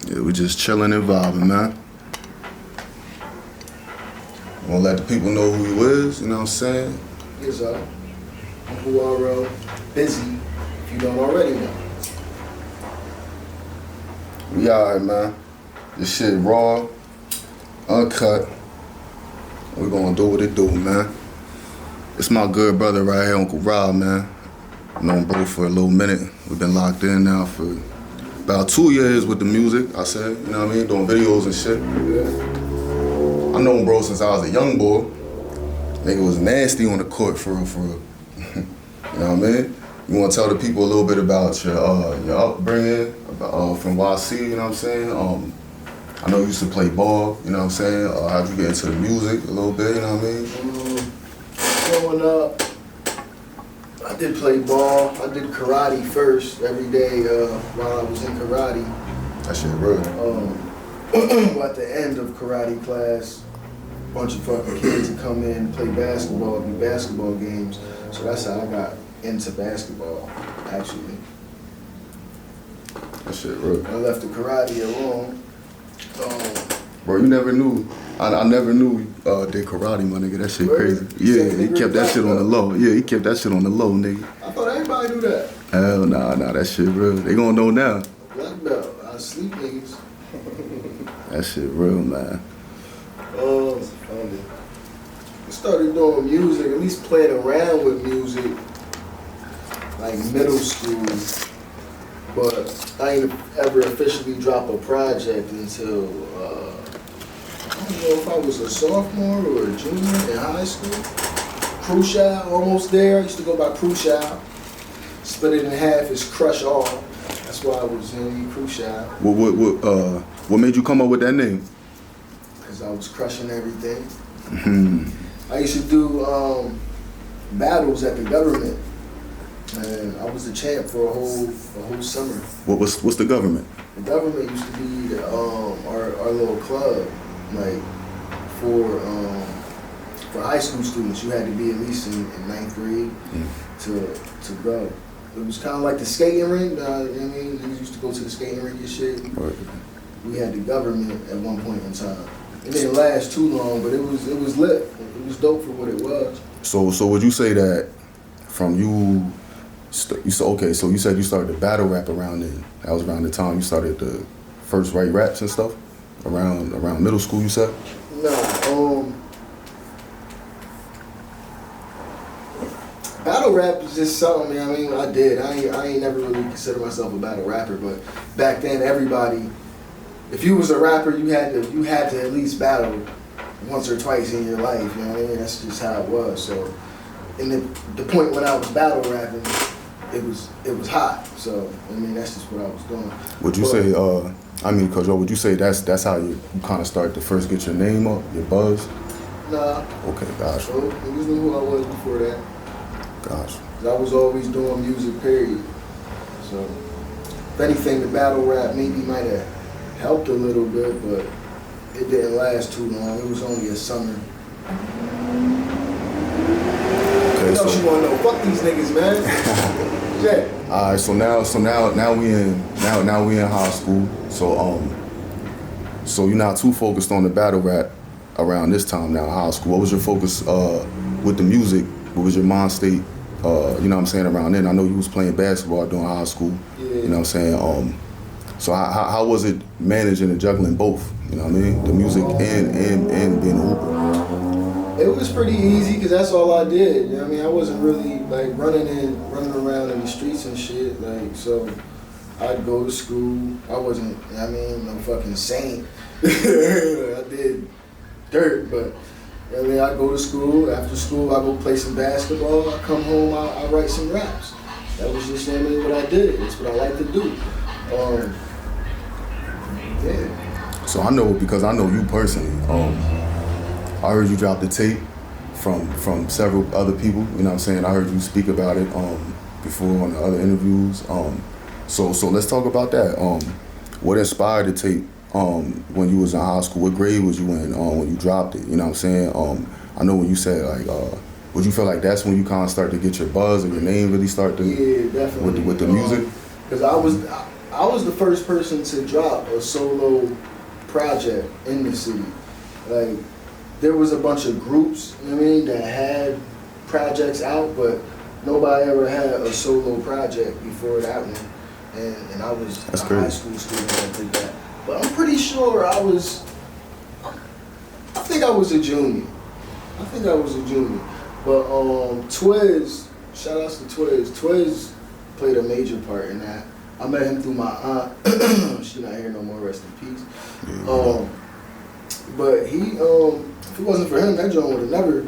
Yeah, we just chilling and vibing, man. Wanna let the people know who you is, you know what I'm saying? Yes, sir. I'm who are busy, if you don't already know. We alright, man. This shit raw, uncut. We gonna do what it do, man. It's my good brother right here, Uncle Rob, man. I've known bro for a little minute. We've been locked in now for about 2 years with the music, I said, you know what I mean? Doing videos and shit. Yeah. I known bro since I was a young boy. Nigga was nasty on the court for real. You know what I mean? You wanna tell the people a little bit about your upbringing, from YC, you know what I'm saying? I know you used to play ball, you know what I'm saying? How'd you get into the music a little bit, you know what I mean? Growing up, I did play ball. I did karate first every day while I was in karate. That shit real. At the end of karate class, a bunch of fucking kids would come in and play basketball, do basketball games. So that's how I got into basketball, actually. That shit real. I left the karate alone. Bro, you never knew. I never knew you did karate, my nigga. That shit crazy. Yeah, he kept that shit on the low. Yeah, he kept that shit on the low, nigga. I thought everybody knew that. Hell nah, that shit real. They gonna know now. Black belt. I sleep niggas. That shit real, man. It's funny. I started doing music, at least playing around with music, like middle school. But I ain't ever officially dropped a project until, I don't know if I was a sophomore or a junior in high school. Crucial, almost there. I used to go by Crucial. Split it in half is Crush All. That's why I was in Crucial. What made you come up with that name? Because I was crushing everything. Mm-hmm. I used to do battles at the government. And I was the champ for a whole summer. What's the government? The government used to be our little club, like for high school students. You had to be at least in ninth grade to go. It was kind of like the skating rink. You know what I mean? Niggas used to go to the skating rink and shit. Right. We had the government at one point in time. It didn't last too long, but it was lit. It was dope for what it was. So would you say that from you? You said you said you started the battle rap around then. That was around the time you started the first write raps and stuff. Around middle school, you said? Nah, battle rap is just something. I mean, I did. I ain't never really considered myself a battle rapper, but back then, everybody, if you was a rapper, you had to at least battle once or twice in your life. You know what I mean? That's just how it was. So, in the point when I was battle rapping, it was hot. So I mean, that's just what I was doing. Would you say? Cause would you say that's how you kind of start to first get your name up, your buzz? Nah. Okay, gosh. So niggas knew who I was before that. Gosh. I was always doing music, period. So if anything, the battle rap maybe might have helped a little bit, but it didn't last too long. It was only a summer. Okay, What else you wanna know? Fuck these niggas, man. Yeah. All right, so now we in high school. So you're not too focused on the battle rap around this time now, high school. What was your focus with the music? What was your mind state? You know what I'm saying, around then? I know you was playing basketball during high school. Yeah. You know what I'm saying? So how was it managing and juggling both? You know what I mean? The music and being a hooper. It was pretty easy because that's all I did. You know what I mean? I wasn't really like running around in the streets and shit. Like, so I'd go to school. I wasn't, you know what I mean, no fucking saint. I did dirt, but you know what I mean, I'd go to school. After school, I'd go play some basketball. I come home, I write some raps. That was just, you know what I mean, what I did. It's what I like to do. Yeah. So I know, because I know you personally. I heard you drop the tape from several other people. You know what I'm saying? I heard you speak about it before on the other interviews. So let's talk about that. What inspired the tape when you was in high school? What grade was you in when you dropped it? You know what I'm saying? I know when you said would you feel like that's when you kind of start to get your buzz or your name really start to definitely with the music? Because I I was the first person to drop a solo project in the city. Like, there was a bunch of groups, you know what I mean, that had projects out, but nobody ever had a solo project before that one. And I was a high school student that did that. But I'm pretty sure I think I was a junior. But Twiz, shout outs to Twiz. Twiz played a major part in that. I met him through my aunt. She's not here no more, rest in peace. But he, if it wasn't for him, that joint would have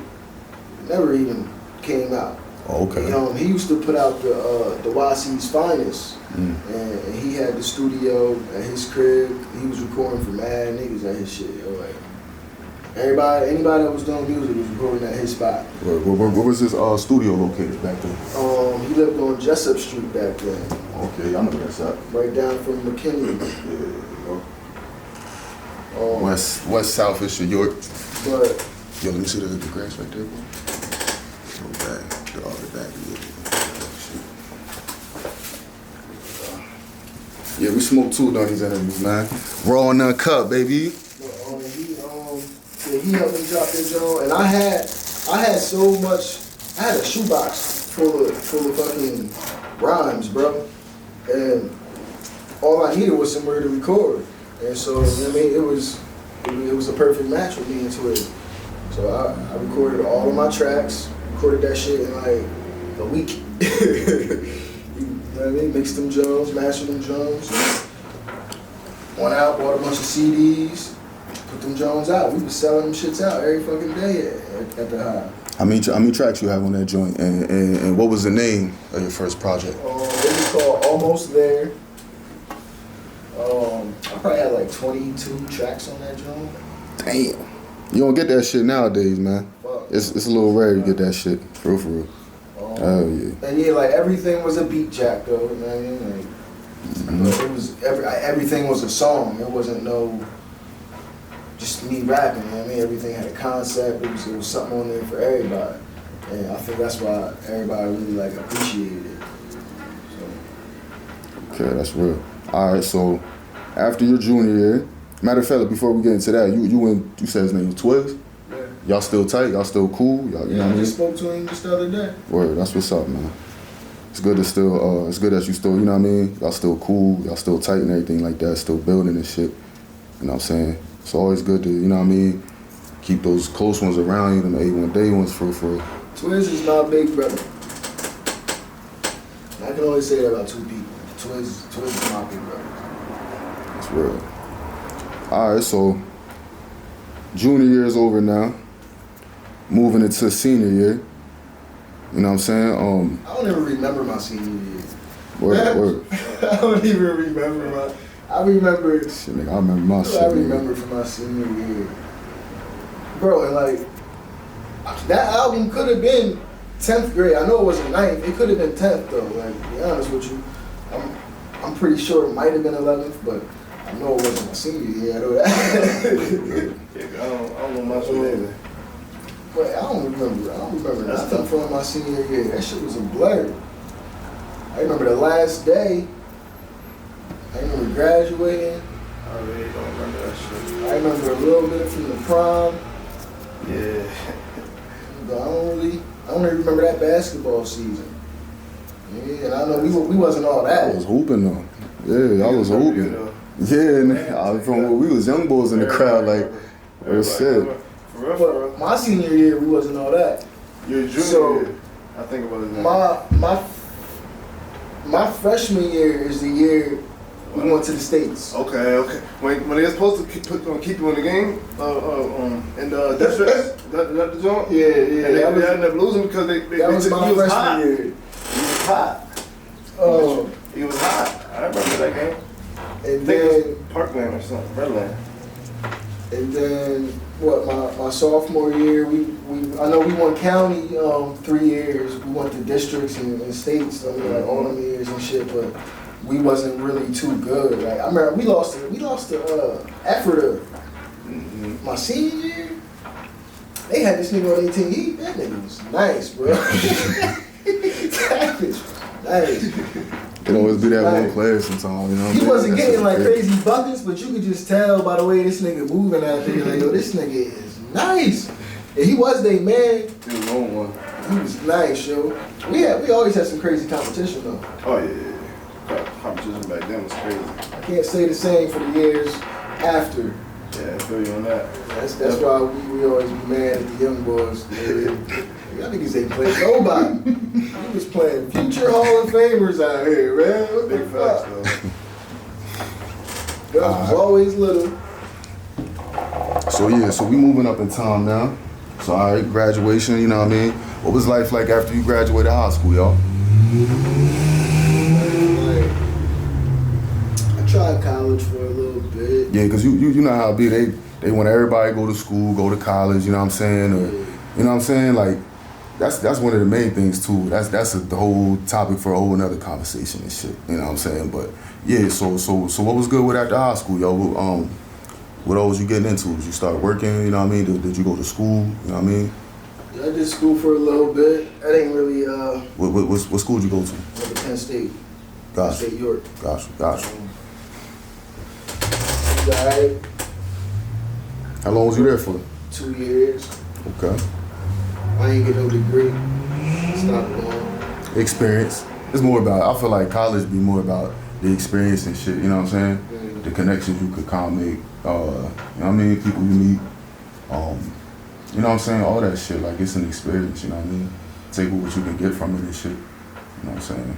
never even came out. Oh, okay. He used to put out the YC's Finest, and he had the studio at his crib. He was recording for mad niggas at his shit. Like, anybody that was doing music was recording at his spot. Where was his studio located back then? He lived on Jessup Street back then. Okay, I know where that's at. Right down from McKinley. West South-ish of York. But yo, let me see the grass right there, bro. So bad. The back. Yeah, we smoke too on these interviews, man. Raw and uncut, baby. He helped me drop that joint, and I had so much. I had a shoebox full of fucking rhymes, bro, and all I needed was somewhere to record. And so, you know what I mean, it was a perfect match with me and Twiz. So I recorded all of my tracks, recorded that shit in like a week. You know what I mean? Mixed them drums, mastered them drums. Went out, bought a bunch of CDs, put them drums out. We was selling them shits out every fucking day at the high. How many tracks you have on that joint? And what was the name of your first project? It was called Almost There. I probably had like 22 tracks on that joint. Damn. You don't get that shit nowadays, man. Fuck. It's a little rare to get that shit. For real. Oh yeah. And yeah, like everything was a beat jack though, you know what I mean? Like, it was everything was a song. It wasn't no just me rapping, you know what I mean? Everything had a concept. It was something on there for everybody. And I think that's why everybody really like appreciated it. So. Okay, that's real. All right, so after your junior year, matter of fact, before we get into that, you said his name was Twiz? Yeah. Y'all still tight? Y'all still cool? Y'all, you know what I mean? I just spoke to him just the other day. Word, that's what's up, man. It's good to still, it's good that you still, you know what I mean? Y'all still cool, y'all still tight and everything like that, still building and shit. You know what I'm saying? It's always good to, you know what I mean? Keep those close ones around you, them A1 day ones for. Twiz is my big brother. I can only say that about two people. Twiz is my big brother. That's real. All right, so junior year is over now. Moving into senior year. You know what I'm saying? I don't even remember my senior year. Word. I don't even remember I remember. Shit, nigga, I remember my shit. I remember from my senior year. Bro, and like, that album could have been 10th grade. I know it wasn't 9th. It could have been 10th though. Like, to be honest with you, I'm pretty sure it might have been 11th, but I know it wasn't my senior year. I know that. I don't know much of that. But I don't remember nothing from my senior year. That shit was a blur. I remember the last day. I remember graduating. I really don't remember that shit. I remember a little bit from the prom. Yeah. But I don't even remember that basketball season. Yeah, and I know we wasn't all that. I was hooping though. Yeah, I was hooping. Yeah, and we was young boys in the crowd, like, oh shit. But my senior year, we wasn't all that. Your junior year, I think it was. My freshman year is the year we went to the States. Okay. When they're supposed to keep you in the game, in the districts, that the joint? Yeah. And they ended up losing because they that was my freshman year. He was hot. He was hot. I remember that game. And I think it then was Parkland or something, Redland. And then my sophomore year, I know we won county 3 years. We went to districts and states, I mean, like all them years and shit, but we wasn't really too good. Like I remember we lost to Ephrata my senior year. They had this nigga on 18 Heat. That nigga was nice, bro. That bitch was nice. It always be that one player sometimes, you know. He wasn't getting like crazy buckets, but you could just tell by the way this nigga moving out there, like, yo, this nigga is nice. And he was they man. He was on one. He was nice, yo. We always had some crazy competition though. Oh yeah. Competition back then was crazy. I can't say the same for the years after. Yeah, I feel you on that. That's why we always be mad at the young boys. Y'all niggas ain't playing nobody. We was playing future Hall of Famers out here, man. What the Big facts fuck? Y'all was always little. So yeah, so we moving up in time now. So all right, graduation, you know what I mean? What was life like after you graduated high school, y'all? Like, I tried college for a little bit. Yeah, cause you know how it be. They want everybody to go to school, go to college, you know what I'm saying? Or, you know what I'm saying? Like, that's one of the main things too. That's the whole topic for a whole another conversation and shit. You know what I'm saying? But yeah, so what was good with after high school, yo? What all was you getting into? Did you start working? You know what I mean? Did you go to school? You know what I mean? I did school for a little bit. I didn't really. What school did you go to? Went to Penn State. Gotcha. Penn State, York. Gotcha. It was alright. How long was you there for? 2 years. Okay. I ain't get no degree. Stopped going. Experience. It's more about, I feel like college be more about the experience and shit, you know what I'm saying? Mm. The connections you could kind of make, you know what I mean? People you meet, you know what I'm saying? All that shit, like it's an experience, you know what I mean? Take what you can get from it and shit, you know what I'm saying?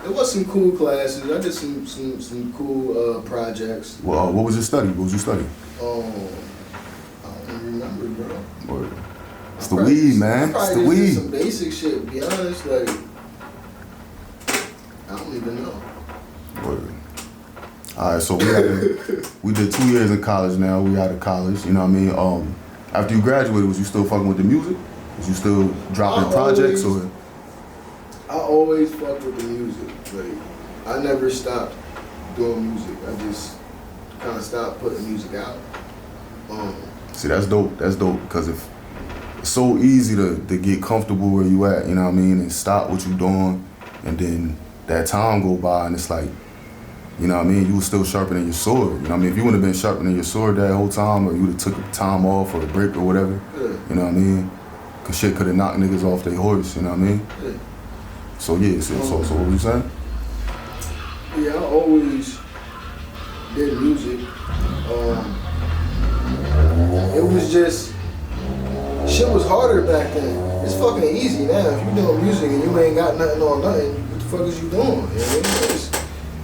There was some cool classes. I did some cool projects. Well, what was your study? What was you studying? I don't remember, bro. Word. It's the weed, man. It's the weed. Some basic shit, to be honest. Like, I don't even know. Word. All right, so we did 2 years in college now. We out of college, you know what I mean? After you graduated, was you still fucking with the music? Was you still dropping projects or? I always fucked with the music. Like, I never stopped doing music. I just kind of stopped putting music out. See, that's dope. That's dope because if it's so easy to get comfortable where you at, you know what I mean, and stop what you doing, and then that time go by and it's like, you know what I mean, you was still sharpening your sword. You know what I mean, if you wouldn't have been sharpening your sword that whole time, or you would have took time off or a break or whatever, you know what I mean, cause shit could have knocked niggas off their horse, you know what I mean? Yeah. So yeah, so what were you saying? Yeah, I always did music. It was just, shit was harder back then. It's fucking easy now. If you doing music and you ain't got nothing on nothing, what the fuck is you doing? You know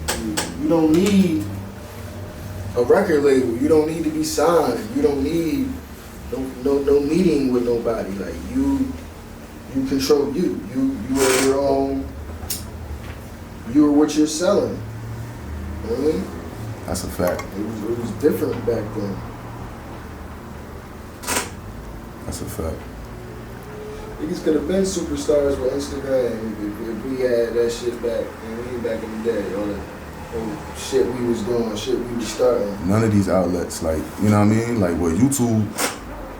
what I mean? You don't need a record label. You don't need to be signed. You don't need no meeting with nobody. Like, you control you. You are your own. You are what you're selling. You know what I mean? That's a fact. It was different back then. That's a fact. Niggas could have been superstars with Instagram if we had that shit back. You know what I mean? Back in the day, all the shit we was doing, shit we was starting. None of these outlets, like, you know what I mean? Like, with YouTube,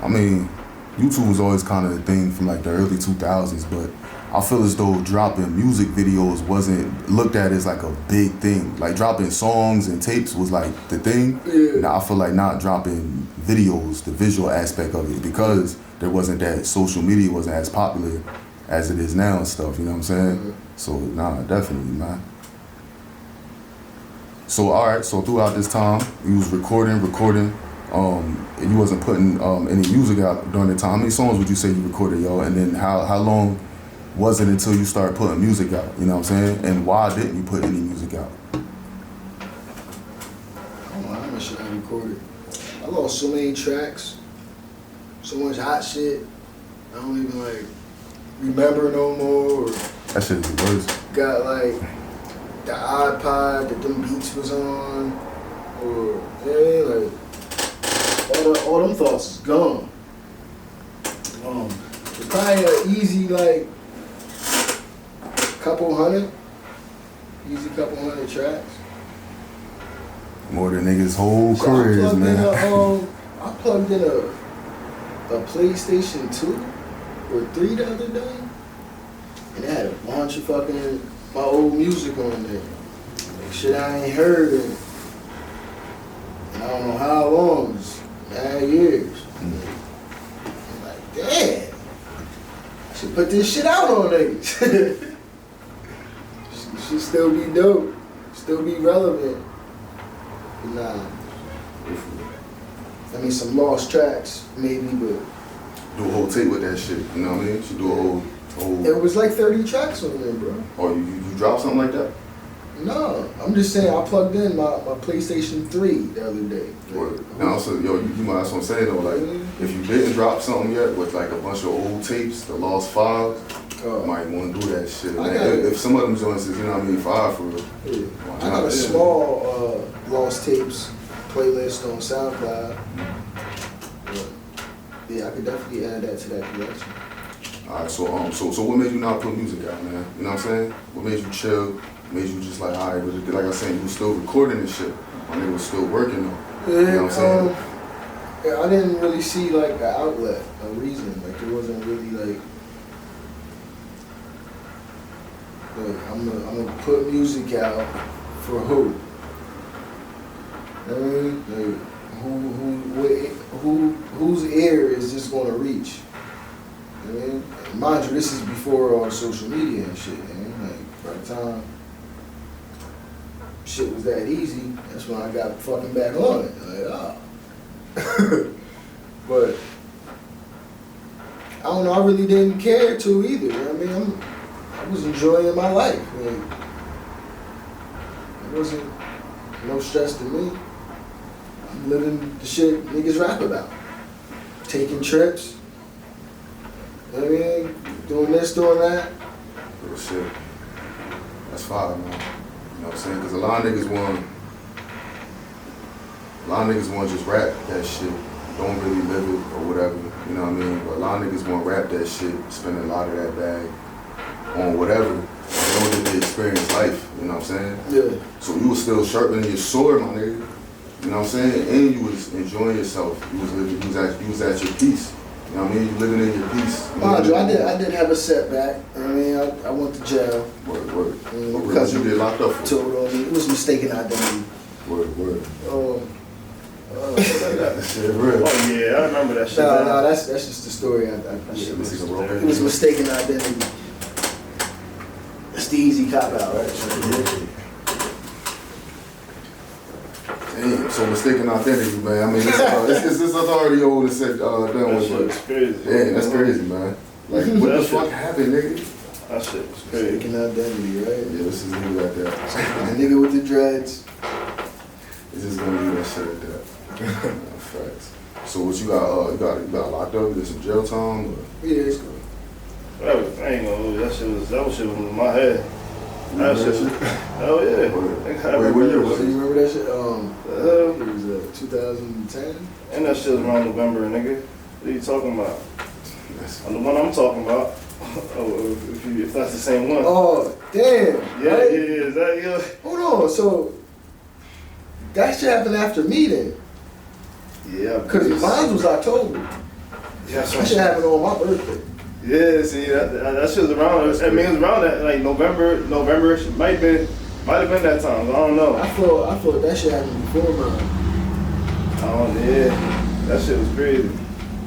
I mean, YouTube was always kind of the thing from like the early 2000s, but I feel as though dropping music videos wasn't looked at as like a big thing. Like dropping songs and tapes was like the thing. Yeah. Now I feel like not dropping videos, the visual aspect of it, because there wasn't that, social media wasn't as popular as it is now and stuff, you know what I'm saying? Mm-hmm. So nah, definitely, man. So all right, so throughout this time, you was recording, and you wasn't putting any music out during the time. How many songs would you say you recorded, yo? And then how long was it until you started putting music out? You know what I'm saying? And why didn't you put any music out? I don't know how much shit I recorded. I lost so many tracks, so much hot shit. I don't even like remember no more. Or That shit is the worst. got like the iPod that them beats was on, or you know what I mean? Like all them thoughts is gone. It's probably an easy like couple hundred tracks. More than niggas' whole So careers, man. I plugged in a PlayStation 2 or 3 the other day, and it had a bunch of fucking my old music on there. Like shit I ain't heard in, and I don't know how long, it's 9 years. I'm like, damn, I should put this shit out on niggas. Should still be dope, still be relevant. But nah. I mean, some lost tracks, maybe, but... Do a whole tape with that shit, you know what I mean? Should do a whole... It was like 30 tracks on there, bro. Oh, you drop something like that? No, I'm just saying I plugged in my PlayStation 3 the other day. Word. Now, so, yo, you might, that's what I'm saying, though, like, if you didn't drop something yet with, like, a bunch of old tapes, the lost files, you might want to do that shit. If some of them joints is, you know what I mean, fire for real. Yeah. I got a small lost tapes playlist on SoundCloud. But, yeah, I could definitely add that to that collection. Alright, so what made you not put music out, man? You know what I'm saying? What made you chill? Made you just like, alright, like I was saying, you was still recording this shit. My nigga was still working though. Yeah, you know what I'm saying? Yeah, I didn't really see like an outlet, a reason. Like it wasn't really like I'm gonna put music out for who? I mean, like whose ear is this gonna reach? I mean, mind you, this is before all social media and shit. Man. Like by the time shit was that easy, that's when I got fucking back on it. Like, oh. But I don't know. I really didn't care to either. You know what I mean, I was enjoying my life. Like, it wasn't no stress to me. I'm living the shit niggas rap about. Taking trips. You know what I mean? Doing this, doing that. Real shit. That's fire, man. You know what I'm saying? Because a lot of niggas want to just rap that shit. Don't really live it or whatever. You know what I mean? But a lot of niggas want to rap that shit, spend a lot of that bag on whatever. They don't get to experience life. You know what I'm saying? Yeah. So you was still sharpening your sword, my nigga. You know what I'm saying? And you was enjoying yourself. You was at your peace. You know what I mean? You living in your peace. Mind you, I did have a setback. I mean, I went to jail. Word. Because you get locked up for? Told on me. It was mistaken identity. Word. That shit real. Oh yeah, I remember that shit. No, that's just the story. It was mistaken identity. That's the easy cop out, right? Damn, so mistaken identity, man. I mean, it's already old and said done with. That's crazy. Yeah, that's crazy, man. Like, what the fuck happened, nigga? That shit was crazy. Mistaken identity, right? Yeah, this is nigga like that. The nigga with the dreads. It's just gonna be that shit like that. Facts. So what you got? You got locked up? You did some jail time? Or? Yeah, it's cool. I ain't gonna lie, that shit was in my head. That shit. Oh yeah. Wait, what year was So it? you remember that shit? It was 2010. And that shit was around November, nigga. What are you talking about? The one I'm talking about. Oh, if that's the same one. Oh, damn. Yeah, right? is that you? Hold on, so that shit happened after me then? Yeah. Because mine was October. Yeah, That shit happened on my birthday. Yeah, see, that shit was around, I mean, it was around that, like, November, might have been that time, I don't know. I thought that shit happened before mine. Oh, yeah, that shit was crazy.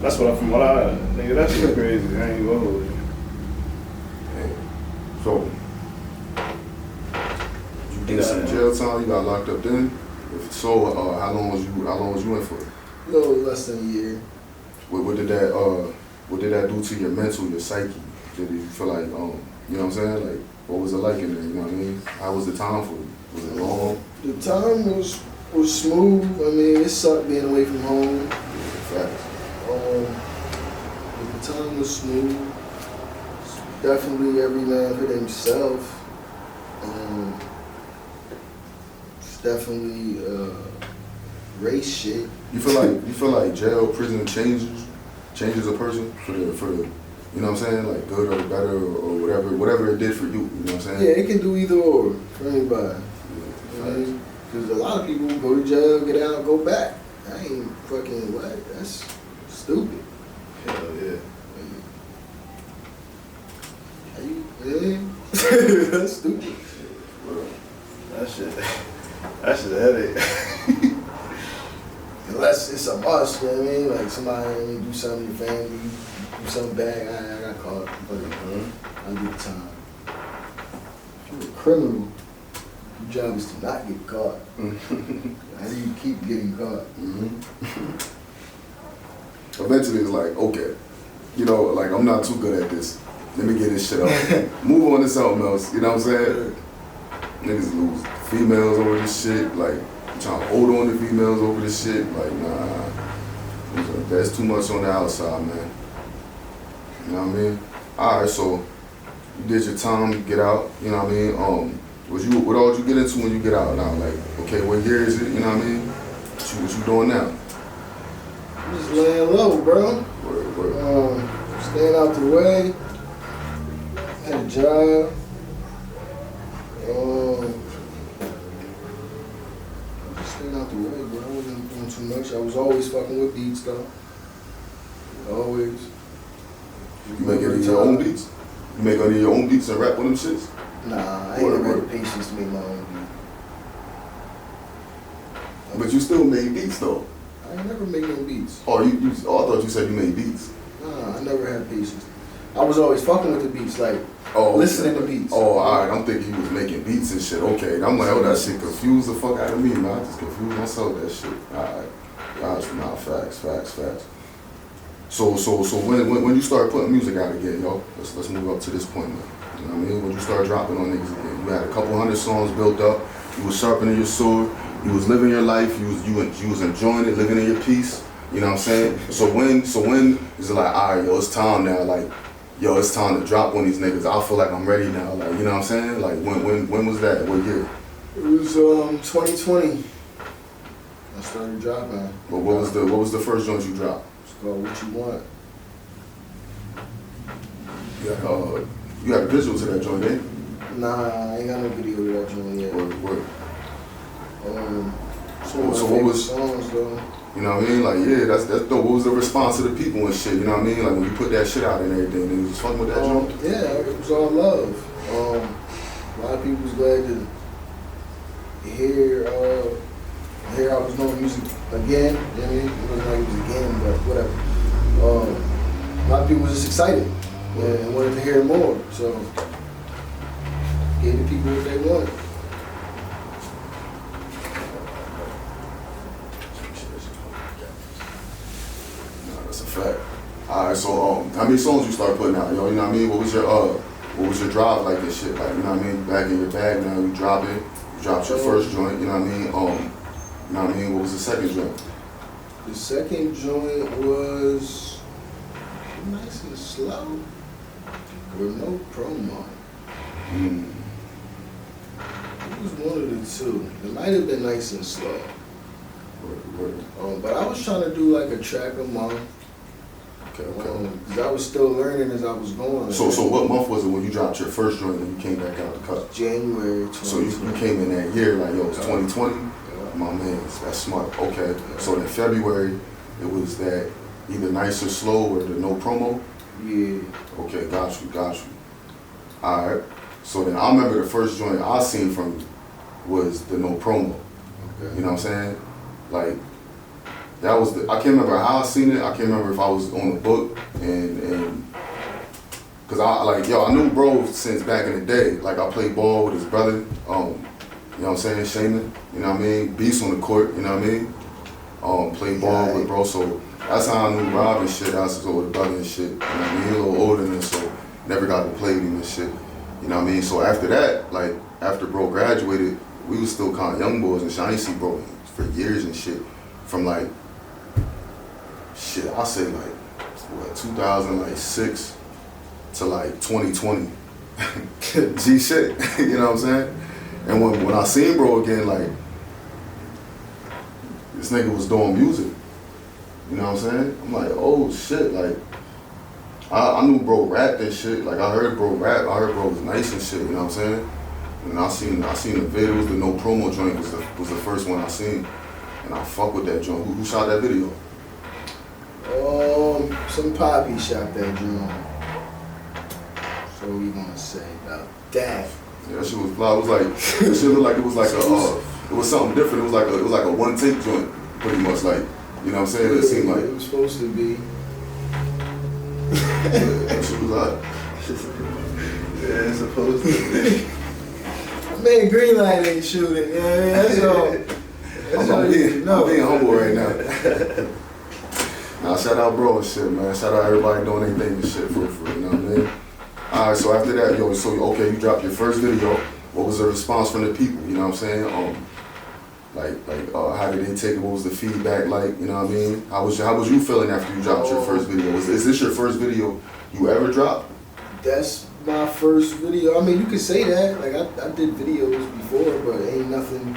That's from what I, nigga, that shit was crazy, I ain't gonna hold you. So, you did some jail time, you got locked up then? If so, how long was you in for? A little less than a year. What did that do to your mental, your psyche? Did you feel like, you know what I'm saying? Like, what was it like in there, you know what I mean? How was the time for you? Was it long? The time was smooth. I mean, it sucked being away from home. Facts. But the time was smooth. Definitely every man for themselves. It's definitely race shit. You feel like jail, prison changes a person for the you know what I'm saying, like good or better or whatever it did for you. You know what I'm saying? Yeah, it can do either or for anybody. Because a lot of people go to jail, get out, go back. I ain't fucking what? That's stupid. Hell yeah. Are you? Yeah. That's stupid. That shit a headache. Unless it's a must, you know what I mean? Like somebody do something to your family, do something bad, I got caught. But I do the time. If you're a criminal, your job is to not get caught. How do you keep getting caught? Eventually it's like, okay, you know, like I'm not too good at this. Let me get this shit up. Move on to something else, you know what I'm saying? Niggas lose females over this shit, like trying to hold on to females over this shit, like nah. That's too much on the outside, man. You know what I mean? Alright, so you did your time, you get out, you know what I mean? What all you get into when you get out now? Like, okay, what year is it, you know what I mean? What you doing now? I'm just laying low, bro. Word. Staying out the way. Had a job. Just staying out the way, bro. I wasn't doing too much. I was always fucking with beats, though. Always. You make any of your own beats? You make any of your own beats and rap with them shits? Nah, I ain't never had the patience to make my own beat. But you still made beats though. I ain't never made no beats. Oh, I thought you said you made beats. Nah, I never had patience. I was always fucking with the beats, like listening to beats. Oh, alright, I'm thinking he was making beats and shit. Okay, I'm like, oh, that shit confused the fuck out of me, man. I just confused myself with that shit. Alright, gosh, nah, facts. So when you start putting music out again, yo, let's move up to this point, man. You know what I mean? When you start dropping on niggas again, you had a couple hundred songs built up. You was sharpening your sword. You was living your life. You was enjoying it, living in your peace. You know what I'm saying? So when is it like, all right, yo, it's time now. Like, yo, it's time to drop on these niggas. I feel like I'm ready now. Like, you know what I'm saying? Like, when was that? What year? It was 2020. I started dropping. But what was the first joint you dropped? It's called What You Want. You had a visual to that joint, eh? Nah, I ain't got no video to that joint yet. Word. So what was songs though? You know what I mean? Like, yeah, that's dope. What was the response of the people and shit? You know what I mean? Like when you put that shit out and everything, they was fucking with that joint? Yeah, it was all love. A lot of people was glad to hear I was doing music again. You know what I mean? It wasn't like it was again, but whatever. A lot of people was just excited and wanted to hear more. So gave the people what they wanted. That's a fact. Alright, so how many songs you start putting out, yo? You know what I mean? What was your drive like this shit? Like, you know what I mean? Back in your bag now, you drop it. You dropped your first joint, you know what I mean? You know what I mean? What was the second joint? The second joint was nice and slow with no promo. It was one of the two. It might have been nice and slow. But I was trying to do like a track a month. Okay. Because I was still learning as I was going. So what month was it when you dropped your first joint and you came back out the cut? January 2020. So you came in that year like, yo, it's 2020? My man, that's smart. Okay. So in February, it was that either nice or slow or the no promo? Yeah. Okay, got you. Alright. So then I remember the first joint I seen from you was the no promo. Okay. You know what I'm saying? Like, that was I can't remember how I seen it. I can't remember if I was on the book and cause I knew bro since back in the day. Like I played ball with his brother, you know what I'm saying, Shaman, you know what I mean? Beast on the court, you know what I mean? Played ball with bro, so that's how I knew Rob and shit. I was his older brother and shit. You know what I mean? He a little older than me, so never got to play with him and shit. You know what I mean? So after that, like after bro graduated, we was still kind of young boys and shit. I ain't see bro for years and shit. From like, I say like, what, 2006 to like 2020. G shit, you know what I'm saying? And when I seen bro again, like, this nigga was doing music. You know what I'm saying? I'm like, oh shit, like, I knew bro rapped and shit. Like I heard bro rap, I heard bro was nice and shit, you know what I'm saying? And I seen the videos, the no promo joint was the first one I seen. And I fuck with that joint. Who shot that video? Some poppy shot that joint. So what we gonna say about that? Yeah, that shit was fly. It was like, that shit looked like it was like it was something different. It was like a one take joint, pretty much. Like, you know what I'm saying? It seemed like it was supposed to be. that shit was hot. Yeah, it's supposed to be. Man, Greenlight ain't shooting. Yeah, that's all. That's all you need to know. I'm being humble right now. Nah, shout out bro and shit, man. Shout out everybody doing their thing and shit for you know what I mean? Alright, so after that, yo, so okay, you dropped your first video. What was the response from the people? You know what I'm saying? How did they take it? What was the feedback like? You know what I mean? How was you feeling after you dropped your first video? Is this your first video you ever dropped? That's my first video. I mean, you could say that. Like I did videos before, but ain't nothing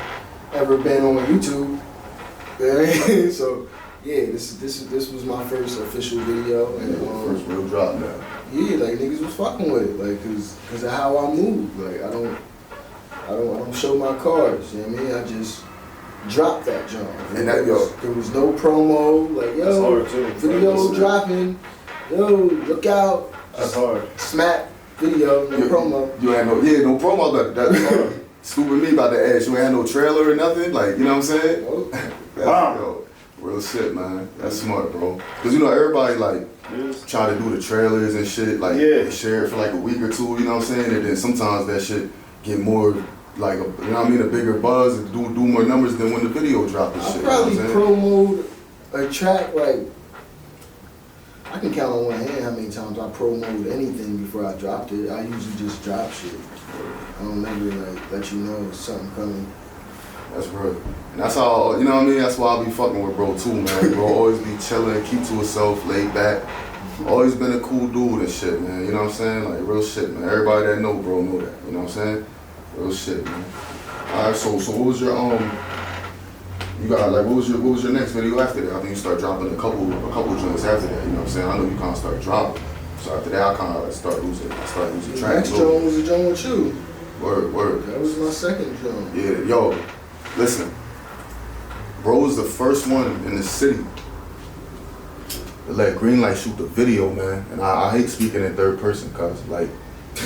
ever been on YouTube. So yeah, this was my first official video, and First real drop now. yeah, like niggas was fucking with it, like cause of how I move. Like I don't show my cards. You know what I mean? I just dropped that jump. And that, yo, there was no promo. Like That's yo, hard too. video dropping. Yo, look out. That's hard. Smack video, no promo. You had no promo. That's hard. Stupid me about to ask. You ain't had no trailer or nothing. Like, you know what I'm saying? Nope. Yo, real shit, man. That's smart, bro. Cause you know everybody like try to do the trailers and shit. Like, they share it for like a week or two. You know what I'm saying? And then sometimes that shit get more like you know what I mean, a bigger buzz and do more numbers than when the video dropped and I shit. probably you know promoted a track like I can count on one hand how many times I promoted anything before I dropped it. I usually just drop shit. I don't never like let you know something coming. That's real. And that's how, you know what I mean? That's why I be fucking with bro too, man. Bro always be chilling, keep to himself, laid back. Always been a cool dude and shit, man. You know what I'm saying? Like real shit, man. Everybody that know bro know that. You know what I'm saying? Real shit, man. Alright, so what was your you got like what was your next video after that? I think you start dropping a couple joints after that, you know what I'm saying? I know you kinda start dropping. So after that I kinda start losing The track. next joint was a joint with you. Word. That was my second joint. Yeah, yo, listen. Bro was the first one in the city to let Greenlight shoot the video, man. And I hate speaking in third person, cause like,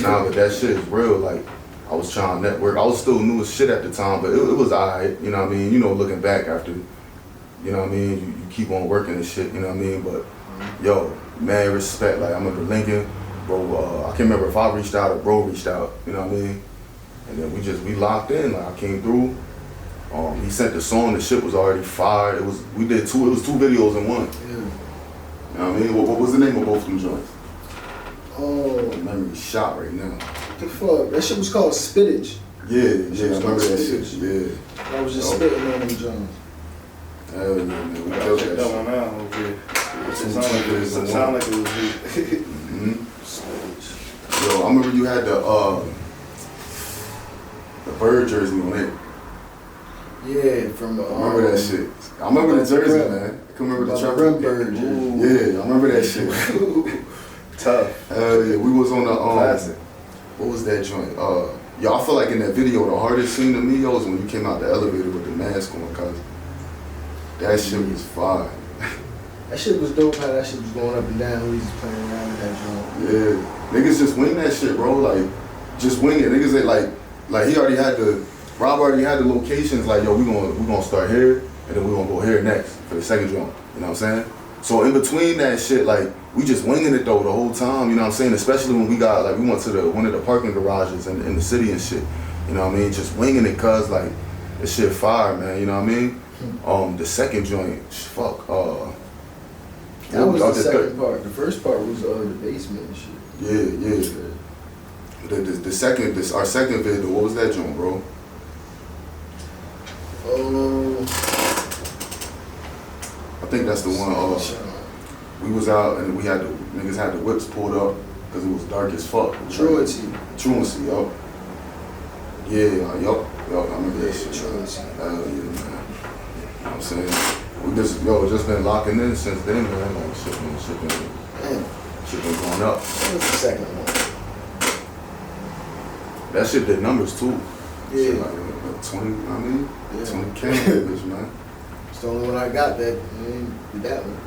nah, but that shit is real. Like, I was trying to network. I was still new as shit at the time, but it was alright. You know what I mean? You know, looking back after, you know what I mean? You keep on working and shit. You know what I mean? But yo, man, respect. Like I remember Lincoln, bro. I can't remember if I reached out or bro reached out. You know what I mean? And then we locked in. Like I came through. He sent the song. The shit was already fired. It was two videos in one. Yeah. You know what I mean? What was the name of both of them joints? Oh, Memory shot right now. what the fuck? That shit was called Spittage. Yeah, I remember that shit. Yeah. I was just spitting on them joints. Hell yeah, man. We I killed checked that that one shit. out. Okay. It Two sounded like it was heat. Yo, I remember you had the bird jersey on it. Yeah, from I remember that shit. I remember the jersey, man. I can remember the truck. bird jersey. Yeah, I remember that shit. Tough. Hell yeah, we was on the Classic. what was that joint? Yo, I feel like in that video, the hardest scene to me, yo, is when you came out the elevator with the mask on, cause that shit was fire. That shit was dope how that shit was going up and down. We was playing around with that joint. Yeah, niggas just wing that shit, bro. Like, just wing it. Niggas ain't like he already had Rob already had the locations. Like, yo, we gonna start here, and then we gonna go here next for the second joint. You know what I'm saying? So in between that shit, like, we just winging it though the whole time. You know what I'm saying? Especially when we went to one of the parking garages in the city and shit. You know what I mean? Just winging it, cause like, this shit fire, man. You know what I mean? The second joint, fuck. That was the second part. The first part was the basement and shit. Yeah. Our second video, what was that joint, bro? I think that's the one. We was out and niggas had the whips pulled up because it was dark as fuck. Truancy, yup. Yeah, yup. I remember that shit. Truancy. Hell yeah, man. You know what I'm saying? We just been locking in since then, man. Like shit been going up. That was the second one. That shit did numbers too. Yeah. Shit like 20, I mean, Yeah. 20K, bitch, man. It's the only one I got that did that one.